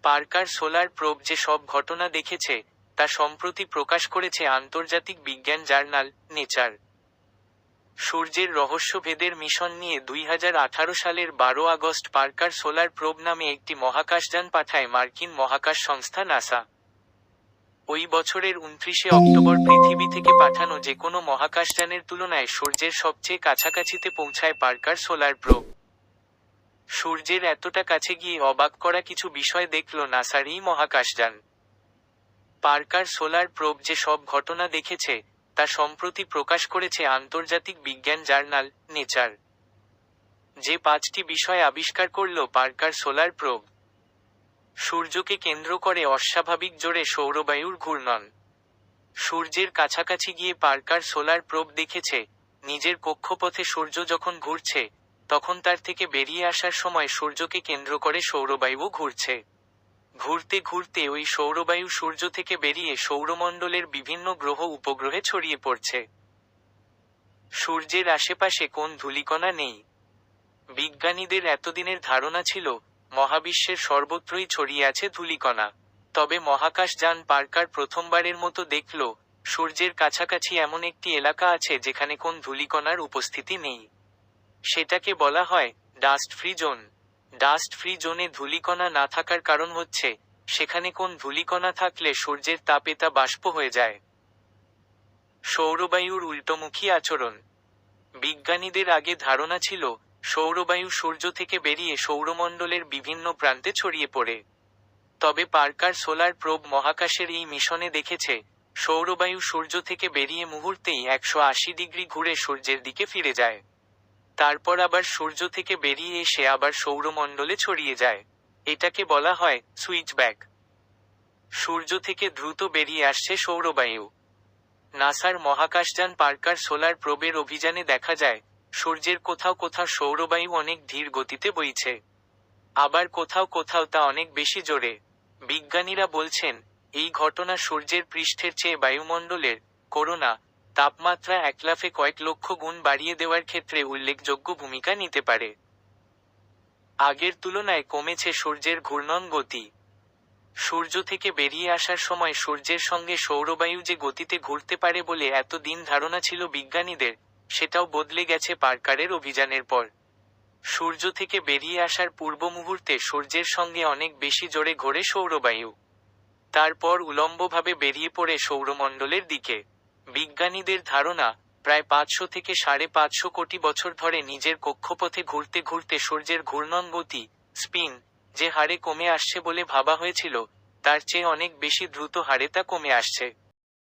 Parker solar probe যে সব ঘটনা দেখেছে তা সম্প্রতি প্রকাশ করেছে আন্তর্জাতিক বিজ্ঞান জার্নাল নেচার। সূর্যের রহস্যভেদের মিশন নিয়ে 2018 সালের 12 আগস্ট পার্কার সোলার প্রোব নামে একটি মহাকাশযান পাঠায় মার্কিন মহাকাশ সংস্থা নাসা। ওই বছরের 29 অক্টোবর পৃথিবী থেকে পাঠানো যে কোনো মহাকাশযানের তুলনায় সূর্যের সবচেয়ে কাছাকাছিতে পৌঁছায় পার্কার সোলার প্রোব। সূর্যের এতটা কাছে গিয়ে অবাক করা কিছু বিষয় দেখল নাসার এই মহাকাশযান। পার্কার সোলার প্রোব যে সব ঘটনা দেখেছে তা সম্প্রতি প্রকাশ করেছে আন্তর্জাতিক বিজ্ঞান জার্নাল নেচার। যে 5টি বিষয় আবিষ্কার করল পার্কার সোলার প্রোব। সূর্যকে কেন্দ্র করে অস্বাভাবিক জোরে সৌরবায়ুর ঘূর্ণন। সূর্যের কাছাকাছি গিয়ে পার্কার সোলার প্রোব দেখেছে নিজের কক্ষপথে সূর্য যখন ঘুরছে তখন তার থেকে বেরিয়ে আসার সময় সূর্যকে কেন্দ্র করে সৌরবায়ু ঘুরছে। ঘুরতে ঘুরতে ওই সৌরবায়ু সূর্য থেকে বেরিয়ে সৌরমণ্ডলের বিভিন্ন গ্রহ উপগ্রহে ছড়িয়ে পড়ছে। সূর্যের আশেপাশে কোন ধূলিকণা নেই। বিজ্ঞানীদের এতদিনের ধারণা ছিল মহাবিশ্বের সর্বত্রই ছড়িয়ে আছে ধূলিকণা। তবে মহাকাশযান পার্কার প্রথমবারের মতো দেখল সূর্যের কাছাকাছি এমন একটি এলাকা আছে যেখানে কোন ধূলিকণার উপস্থিতি নেই। সেটাকে বলা হয় dust free zone. Dust free জোনে ধূলিকণা না থাকার কারণ হচ্ছে সেখানে কোন ধূলিকণা থাকলে সূর্যের তাপে তা বাষ্প হয়ে যায়। সৌরবায়ুর উল্টোমুখী আচরণ। বিজ্ঞানীদের আগে ধারণা ছিল সৌরবায়ু সূর্য থেকে বেরিয়ে সৌরমণ্ডলের বিভিন্ন প্রান্তে ছড়িয়ে পড়ে। তবে পার্কার সোলার প্রোব মহাকাশের এই মিশনে দেখেছে সৌরবায়ু সূর্য থেকে বেরিয়ে মুহূর্তেই 180 ডিগ্রি ঘুরে সূর্যের দিকে ফিরে যায়। তারপর আবার সূর্য থেকে বেরিয়ে এসে আবার সৌরমণ্ডলে ছড়িয়ে যায়। এটাকে বলা হয় সুইচব্যাক। সূর্য থেকে দ্রুত বেরিয়ে আসছে সৌরবায়ু। নাসার মহাকাশযান পার্কার সোলার প্রোবের অভিযানে দেখা যায় সূর্যের কোথাও কোথাও সৌরবায়ু অনেক ধীর গতিতে বইছে, আবার কোথাও কোথাও তা অনেক বেশি জোরে। বিজ্ঞানীরা বলছেন এই ঘটনা সূর্যের পৃষ্ঠের চেয়ে বায়ুমণ্ডলের করোনা তাপমাত্রা একলাফে কয়েক লক্ষ গুণ বাড়িয়ে দেওয়ার ক্ষেত্রে উল্লেখযোগ্য ভূমিকা নিতে পারে। আগের তুলনায় কমেছে সূর্যের ঘূর্ণন গতি। সূর্য থেকে বেরিয়ে আসার সময় সূর্যের সঙ্গে সৌরবায়ু যে গতিতে ঘুরতে পারে বলে এতদিন ধারণা ছিল বিজ্ঞানীদের, সেটাও বদলে গেছে পার্কারের অভিযানের পর। সূর্য থেকে বেরিয়ে আসার পূর্ব মুহূর্তে সূর্যের সঙ্গে অনেক বেশি জোরে ঘোরে সৌরবায়ু, তারপর উলম্বভাবে বেরিয়ে পড়ে সৌরমণ্ডলের দিকে। বিজ্ঞানীদের ধারণা প্রায় 500 থেকে 550 কোটি বছর ধরে নিজের কক্ষপথে ঘুরতে ঘুরতে সূর্যের ঘূর্ণন গতি স্পিন যে হারে কমে আসছে বলে ভাবা হয়েছিল তার চেয়ে অনেক বেশি দ্রুত হারে তা কমে আসছে।